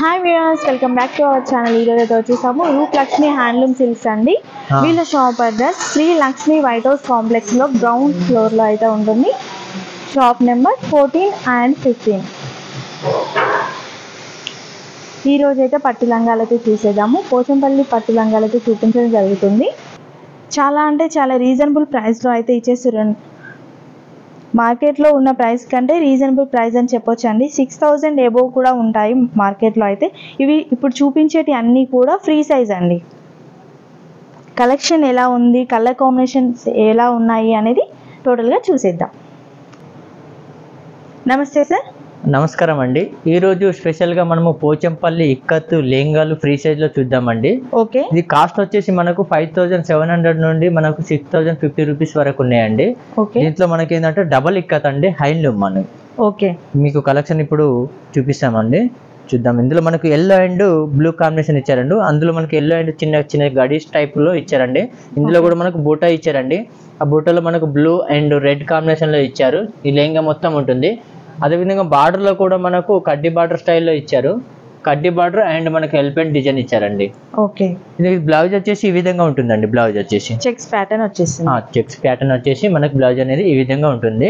Hi viewers, welcome back to our channel. ఈరోజు అయితే వచ్చేసాము రూప్ లక్ష్మి హ్యాండ్లూమ్ సిల్క్స్ అండి. వీళ్ళ shop address Shri Lakshmi white house complex లో గ్రౌండ్ ఫ్లోర్ లో అయితే ఉంటుంది. Shop number 14 and 15. ఈ రోజు అయితే పట్టు లంగాలైతే చూసేద్దాము. పోచంపల్లి పట్టు లంగాలైతే చూపించడం జరుగుతుంది. చాలా అంటే చాలా రీజనబుల్ ప్రైస్లో అయితే ఇచ్చేస్తున్నారు. మార్కెట్లో ఉన్న ప్రైస్ కంటే రీజనబుల్ ప్రైస్ అని చెప్పొచ్చు అండి. 6000 ఎబోవ్ కూడా ఉంటాయి మార్కెట్లో అయితే. ఇవి ఇప్పుడు చూపించేటి అన్నీ కూడా ఫ్రీ సైజ్ అండి. కలెక్షన్ ఎలా ఉంది, కలర్ కాంబినేషన్స్ ఎలా ఉన్నాయి అనేది టోటల్గా చూసేద్దాం. నమస్తే సార్. నమస్కారం అండి. ఈరోజు స్పెషల్గా మనము పోచంపల్లి ఇక్కత్తు లెహంగాలు ఫ్రీ సైజ్లో చూద్దామండి. ఓకే. ఇది కాస్ట్ వచ్చేసి మనకు 5700 నుండి మనకు 6050 రూపీస్ వరకు ఉన్నాయండి. దీంట్లో మనకి ఏంటంటే డబల్ ఇక్కత్ అండి, హ్యాండ్లూమ్ మనకి. ఓకే. మీకు కలెక్షన్ ఇప్పుడు చూపిస్తామండి, చూద్దాం. ఇందులో మనకు ఎల్లో అండ్ బ్లూ కాంబినేషన్ ఇచ్చారండి. అందులో మనకి ఎల్లో అండ్ చిన్న చిన్న గడీస్ టైప్లో ఇచ్చారండి. ఇందులో కూడా మనకు బూటా ఇచ్చారండి. ఆ బూటాలో మనకు బ్లూ అండ్ రెడ్ కాంబినేషన్లో ఇచ్చారు. ఈ లెహంగా మొత్తం ఉంటుంది. అదేవిధంగా బార్డర్లో కూడా మనకు కడ్డీ బార్డర్ స్టైల్లో ఇచ్చారు. కడ్డీ బార్డర్ అండ్ మనకు ఎలిఫెంట్ డిజైన్ ఇచ్చారండి. ఓకే. ఇది బ్లౌజ్ వచ్చేసి ఈ విధంగా ఉంటుందండి. బ్లౌజ్ వచ్చేసి చెక్స్ ప్యాటర్న్ వచ్చేసి చెక్స్ ప్యాటర్న్ వచ్చేసి మనకు బ్లౌజ్ అనేది ఈ విధంగా ఉంటుంది.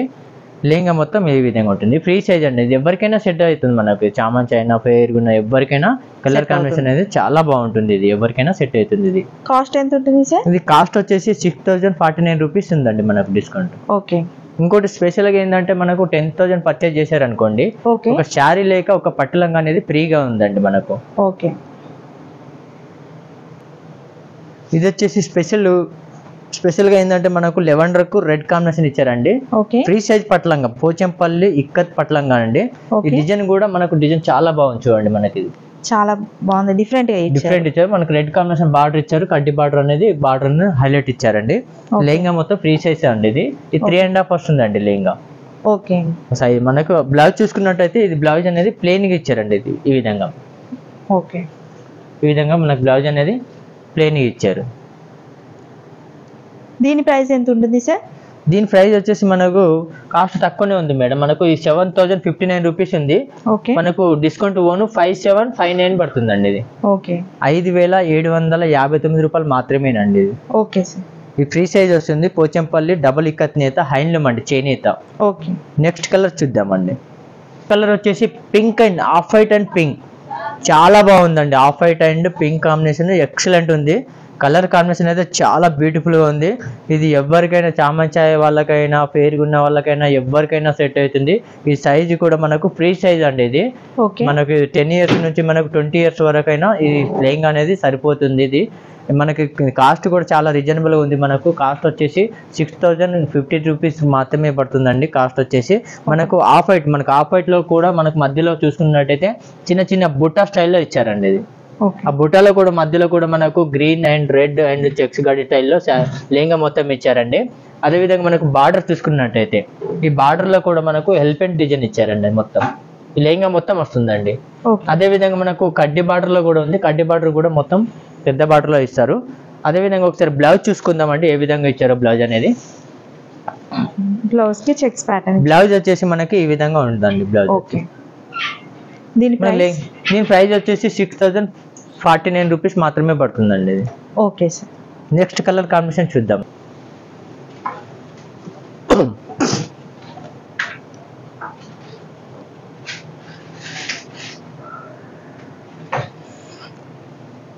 లెహంగా మొత్తం ఈ విధంగా ఉంటుంది. ఫ్రీ సైజ్ అండి. ఇది ఎవరికైనా సెట్ అవుతుంది. మనకు చామంచి అయినా ఫెయిర్ ఉన్న ఎవరికైనా కలర్ కాంబినేషన్ అనేది చాలా బాగుంటుంది. ఇది ఎవరికైనా సెట్ అవుతుంది. ఇది కాస్ట్ ఎంత ఉంటుంది సార్? ఇది కాస్ట్ వచ్చేసి 6049 రూపీస్ ఉందండి మనకు డిస్కౌంట్. ఓకే. ఇంకోటి స్పెషల్గా ఏంటంటే మనకు 10,000 పర్చేజ్ చేశారనుకోండి, ఒక శారీ లేక ఒక పట్టు లంగా అనేది ఫ్రీగా ఉందండి మనకు. ఓకే. ఇది వచ్చేసి స్పెషల్గా ఏంటంటే మనకు లెవెండర్కు రెడ్ కాంబినేషన్ ఇచ్చారండి. ఫ్రీ సైజ్ పట్లంగా, పోచంపల్లి ఇక్కత్ పట్లంగా అండి. ఈ డిజైన్ కూడా మనకు డిజైన్ చాలా బాగుంది చూడండి. మనకి ఇది చాలా బాగుంది. డిఫరెంట్ ఇచ్చారు. మనకు రెడ్ కాంబినేషన్ బార్డర్ ఇచ్చారు. కడ్డీ బార్డర్ అనేది బార్డర్ హైలైట్ ఇచ్చారండి. లెహంగా మొత్తం ఫ్రీ సైజ్ అండి. ఇది 3.5 వస్తుందండి లెహంగా. ఓకే. సైజ్ మనకు బ్లౌజ్ చూసుకున్నట్టయితే ఇది బ్లౌజ్ అనేది ప్లెయిన్ గా ఇచ్చారండి. ఇది ఈ విధంగా. ఓకే. ఈ విధంగా మనకు బ్లౌజ్ అనేది ప్లెయిన్ గా ఇచ్చారు. దీని ప్రైస్ ఎంత ఉంటుంది సార్? దీని ప్రైస్ వచ్చేసి మనకు కాస్ట్ తక్కువనే ఉంది మేడం. మనకు ఈ 7059 రూపీస్ ఉంది. మనకు డిస్కౌంట్ ఓను 5759 పడుతుందండి. ఇది 5759 రూపాయలు మాత్రమేనండి. ఇది ఓకే సార్. ఈ ఫ్రీ సైజ్ వస్తుంది. పోచంపల్లి డబుల్ ఇక్కత్ నేత హ్యాండ్లూమ్ అండి, చేనేత. ఓకే. నెక్స్ట్ కలర్ చూద్దామండి. కలర్ వచ్చేసి pink and off white and pink. చాలా బాగుందండి. Off white and pink combination excellent ఉంది. కలర్ కాంబినేషన్ అయితే చాలా బ్యూటిఫుల్గా ఉంది. ఇది ఎవరికైనా చామంచాయ వాళ్ళకైనా పేరుగున్న వాళ్ళకైనా ఎవరికైనా సెట్ అవుతుంది. ఈ సైజు కూడా మనకు ఫ్రీ సైజ్ అండి. ఇది మనకి 10 ఇయర్స్ నుంచి మనకు 20 ఇయర్స్ వరకైనా ఈ లెహంగా అనేది సరిపోతుంది. ఇది మనకి కాస్ట్ కూడా చాలా రీజనబుల్గా ఉంది. మనకు కాస్ట్ వచ్చేసి 6050 రూపీస్ మాత్రమే పడుతుందండి. కాస్ట్ వచ్చేసి మనకు ఆఫ్ వైట్లో కూడా మనకు మధ్యలో చూసుకున్నట్టయితే చిన్న చిన్న బుట్టా స్టైల్లో ఇచ్చారండి. ఇది ఆ బుట్టాలో కూడా మధ్యలో కూడా మనకు green and red and checks గడి స్టైల్లో లెహంగా మొత్తం ఇచ్చారండి. అదేవిధంగా మనకు బార్డర్ చూసుకున్నట్టయితే ఈ బార్డర్ లో కూడా మనకు ఎలిఫెంట్ డిజైన్ ఇచ్చారండి. మొత్తం ఈ లెహంగా మొత్తం వస్తుందండి. అదేవిధంగా మనకు కడ్డీ బార్డర్ లో కూడా ఉంది. కడ్డీ బార్డర్ కూడా మొత్తం పెద్ద బార్డర్ లో ఇస్తారు. అదేవిధంగా ఒకసారి బ్లౌజ్ చూసుకుందామండి ఏ విధంగా ఇచ్చారో బ్లౌజ్ అనేది. బ్లౌజ్ కి చెక్స్ ప్యాటర్న్. బ్లౌజ్ వచ్చేసి మనకి ఈ విధంగా ఉంటుందండి బ్లౌజ్. దీని ప్రైస్ వచ్చేసి 6049 రూపీస్ మాత్రమే పడుతుందండి. ఇది okay sir. Next colour combination చూద్దాం.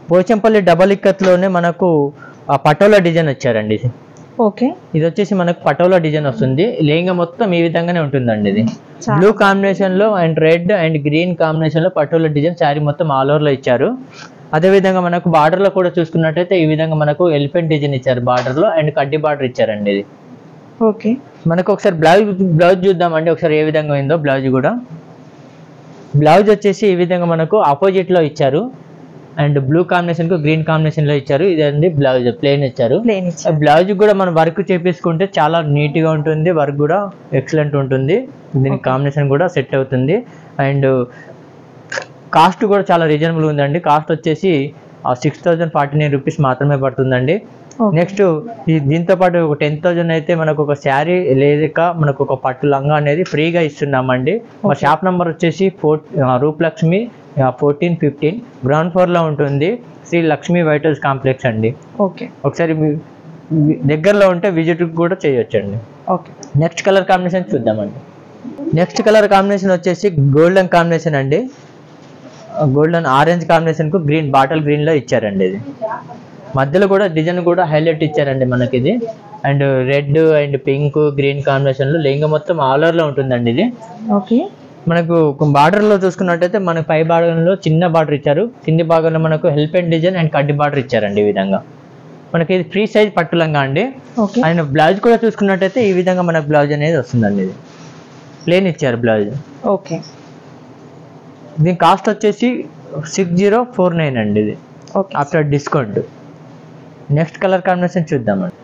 పోచంపల్లి డబల్ ఇక్కత్లోనే మనకు పటోలా డిజైన్ వచ్చారండి. ఓకే. ఇది వచ్చేసి మనకు పటోలా డిజైన్ వస్తుంది. లెహంగా మొత్తం ఈ విధంగానే ఉంటుందండి. ఇది బ్లూ కాంబినేషన్ లో and red and green combination లో పటోలా డిజైన్ శారీ మొత్తం ఆల్ ఓవర్ లో ఇచ్చారు. అదేవిధంగా మనకు బార్డర్ లో కూడా చూసుకున్నట్టయితే ఈ విధంగా మనకు ఎలిఫెంట్ డిజైన్ ఇచ్చారు బార్డర్ లో అండ్ కడ్డీ బార్డర్ ఇచ్చారండి. ఇది ఓకే. మనకు ఒకసారి బ్లౌజ్ చూద్దామండి ఒకసారి ఏ విధంగా ఉందో బ్లౌజ్ కూడా. బ్లౌజ్ వచ్చేసి ఈ విధంగా మనకు ఆపోజిట్ లో ఇచ్చారు అండ్ బ్లూ కాంబినేషన్ కు గ్రీన్ కాంబినేషన్ లో ఇచ్చారు. ఇదండి బ్లౌజ్ ప్లెయిన్ ఇచ్చారు. బ్లౌజ్ కూడా మనం వర్క్ చేపించుకుంటే చాలా నీట్ గా ఉంటుంది. వర్క్ కూడా ఎక్సలెంట్ ఉంటుంది. దీనికి కాంబినేషన్ కూడా సెట్ అవుతుంది. అండ్ కాస్ట్ కూడా చాలా రీజనబుల్ ఉందండి. కాస్ట్ వచ్చేసి 6049 రూపీస్ మాత్రమే పడుతుందండి. నెక్స్ట్ దీంతో పాటు ఒక 10,000 అయితే మనకు ఒక శారీ లేక మనకు ఒక పట్టు లంగా అనేది ఫ్రీగా ఇస్తున్నామండి. మా షాప్ నెంబర్ వచ్చేసి రూపలక్ష్మి 1415 గ్రౌండ్ ఫ్లోర్లో ఉంటుంది, Shri Lakshmi white house complex అండి. ఓకే, ఒకసారి దగ్గరలో ఉంటే విజిట్ కూడా చేయొచ్చండి. ఓకే, నెక్స్ట్ కలర్ కాంబినేషన్ చూద్దామండి. నెక్స్ట్ కలర్ కాంబినేషన్ వచ్చేసి గోల్డెన్ కాంబినేషన్ అండి. గోల్డెన్ ఆరెంజ్ కాంబినేషన్ కు గ్రీన్ బాటిల్ గ్రీన్ లో ఇచ్చారండి. ఇది మధ్యలో కూడా డిజైన్ కూడా హైలైట్ ఇచ్చారండి మనకి ఇది. And red and pink green combination లో లెహంగా మొత్తం ఆల్ ఓవర్ లో ఉంటుందండి ఇది. ఓకే, మనకు బార్డర్ లో చూసుకున్నట్టయితే మనకు పై భాగంలో చిన్న బార్డర్ ఇచ్చారు, కింది భాగంలో మనకు హెల్ప్ అండ్ డిజైన్ అండ్ కడ్డీ బార్డర్ ఇచ్చారండి. ఈ విధంగా మనకి ఇది ఫ్రీ సైజ్ పట్టు లంగా అండి. అండ్ బ్లౌజ్ కూడా చూసుకున్నట్టయితే ఈ విధంగా మనకు బ్లౌజ్ అనేది వస్తుందండి. ఇది ప్లేన్ ఇచ్చారు బ్లౌజ్. ఓకే, దీని కాస్ట్ వచ్చేసి 6049 అండి ఇది after discount. Next colour combination చూద్దామండి.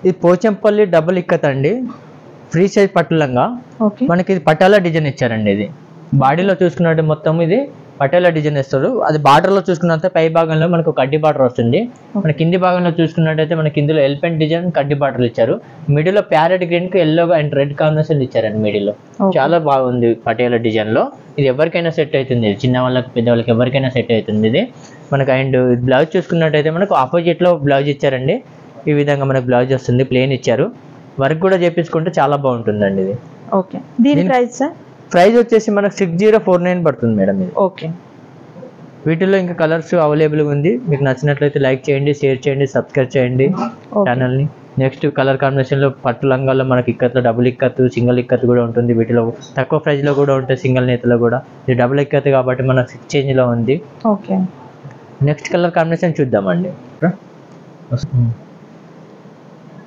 ఇది పోచంపల్లి డబుల్ ఇక్కత్ అండి, ఫ్రీ సైజ్ పట్టు లంగా. మనకి ఇది పటాలా డిజైన్ ఇచ్చారండి. ఇది బాడీలో చూసుకున్నట్టు మొత్తం ఇది పటేలా డిజైన్ ఇస్తారు. అది బార్డర్ లో చూసుకున్నట్టే పై భాగంలో మనకు కడ్డీ బార్డర్ వస్తుంది. మన కింది భాగంలో చూసుకున్నట్టయితే మనకి ఇందులో ఎలిఫెంట్ డిజైన్ కడ్డీ బార్డర్ ఇచ్చారు. మిడిల్ లో ప్యారెట్ గ్రీన్ కి ఎల్లో అండ్ రెడ్ కాంబినేషన్ ఇచ్చారండి. మిడిల్ లో చాలా బాగుంది పటేలా డిజైన్ లో. ఇది ఎవరికైనా సెట్ అవుతుంది, చిన్న వాళ్ళకి పెద్ద వాళ్ళకి ఎవరికైనా సెట్ అవుతుంది ఇది మనకు. అండ్ బ్లౌజ్ చూసుకున్నట్టయితే మనకు ఆపోజిట్ లో బ్లౌజ్ ఇచ్చారండి. ఈ విధంగా మనకు బ్లౌజ్ వస్తుంది, ప్లేన్ ఇచ్చారు. వర్క్ కూడా చేపించుకుంటే చాలా బాగుంటుందండి ఇది. ఓకే, దీని ప్రైస్ సార్? ప్రైస్ వచ్చేసి మనకు 6049 పడుతుంది మేడం ఇది. ఓకే, వీటిల్లో ఇంకా కలర్స్ అవైలబుల్గా ఉంది. మీకు నచ్చినట్లయితే లైక్ చేయండి, షేర్ చేయండి, సబ్స్క్రైబ్ చేయండి ఛానల్ని. నెక్స్ట్ కలర్ కాంబినేషన్లో పట్టు లంగాల్లో మనకి ఇక్కత్లో డబుల్ ఇక్కత్, సింగిల్ ఇక్కత్ కూడా ఉంటుంది. వీటిలో తక్కువ ప్రైస్లో కూడా ఉంటాయి, సింగిల్ నేతలో కూడా. ఇది డబుల్ ఇక్కత్ కాబట్టి మనకు 6 చేంజ్లో ఉంది. ఓకే, నెక్స్ట్ కలర్ కాంబినేషన్ చూద్దామండి.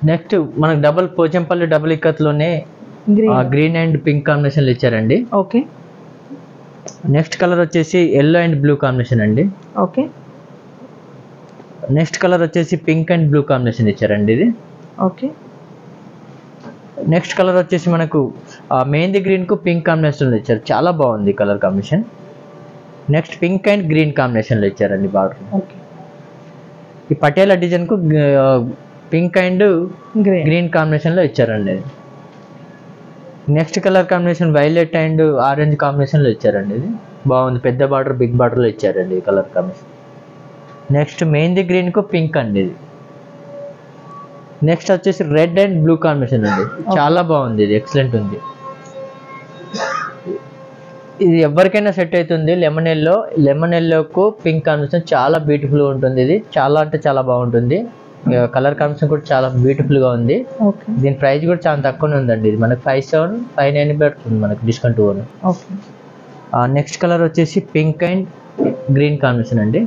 నెక్స్ట్ మనకు డబుల్ పోచంపల్లి డబుల్ ఇక్కత్లోనే గ్రీన్ అండ్ పింక్ కాంబినేషన్లు ఇచ్చారండి. ఓకే, నెక్స్ట్ కలర్ వచ్చేసి ఎల్లో అండ్ బ్లూ కాంబినేషన్ అండి. ఓకే, నెక్స్ట్ కలర్ వచ్చేసి పింక్ అండ్ బ్లూ కాంబినేషన్ ఇచ్చారండి ఇది. ఓకే, నెక్స్ట్ కలర్ వచ్చేసి మనకు మెహందీ గ్రీన్ కు పింక్ కాంబినేషన్ ఇచ్చారు, చాలా బాగుంది colour combination. Next pink and green combination లో ఇచ్చారండి బార్డర్. ఓకే, ఈ పటేలా డిజైన్ కు పింక్ అండ్ గ్రీన్ కాంబినేషన్ లో ఇచ్చారండి. Next colour combination violet and orange combination లో ఇచ్చారండి. ఇది బాగుంది, పెద్ద బార్డర్ బిగ్ బార్డర్ లో ఇచ్చారండి ఈ colour combination. Next mehndi green కు పింక్ అండి ఇది. నెక్స్ట్ వచ్చేసి రెడ్ అండ్ బ్లూ కాంబినేషన్ అండి, చాలా బాగుంది, ఇది ఎక్సలెంట్ ఉంది. ఇది ఎవరికైనా సెట్ అవుతుంది. లెమన్ ఎల్లోకు పింక్ కాంబినేషన్ చాలా బ్యూటిఫుల్ గా ఉంటుంది. ఇది చాలా అంటే చాలా బాగుంటుంది. కలర్ కాంబినేషన్ కూడా చాలా బ్యూటిఫుల్ గా ఉంది. దీని ప్రైస్ కూడా చాలా తక్కువనే ఉందండి. ఇది మనకి 5759 పడుతుంది మనకి డిస్కౌంట్. నెక్స్ట్ కలర్ వచ్చేసి పింక్ అండ్ గ్రీన్ కాంబినేషన్ అండి.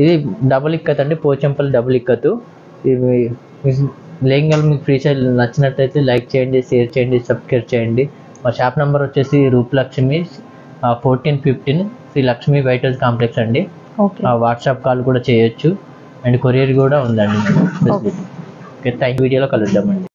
ఇది డబుల్ ఇక్కత్ అండి, పోచంపల్లి డబుల్ ఇక్కత్. లెహంగాలు మీకు ఫ్రీ సైజ్ నచ్చినట్లయితే లైక్ చేయండి, షేర్ చేయండి, సబ్స్క్రైబ్ చేయండి. మా షాప్ నెంబర్ వచ్చేసి Roop Lakshmi 1415 Shri Lakshmi white house complex అండి. వాట్సాప్ కాల్ కూడా చేయొచ్చు అండ్ కొరియర్ కూడా ఉందండి. Okay, thank you. వీడియోలో కలుద్దామండి.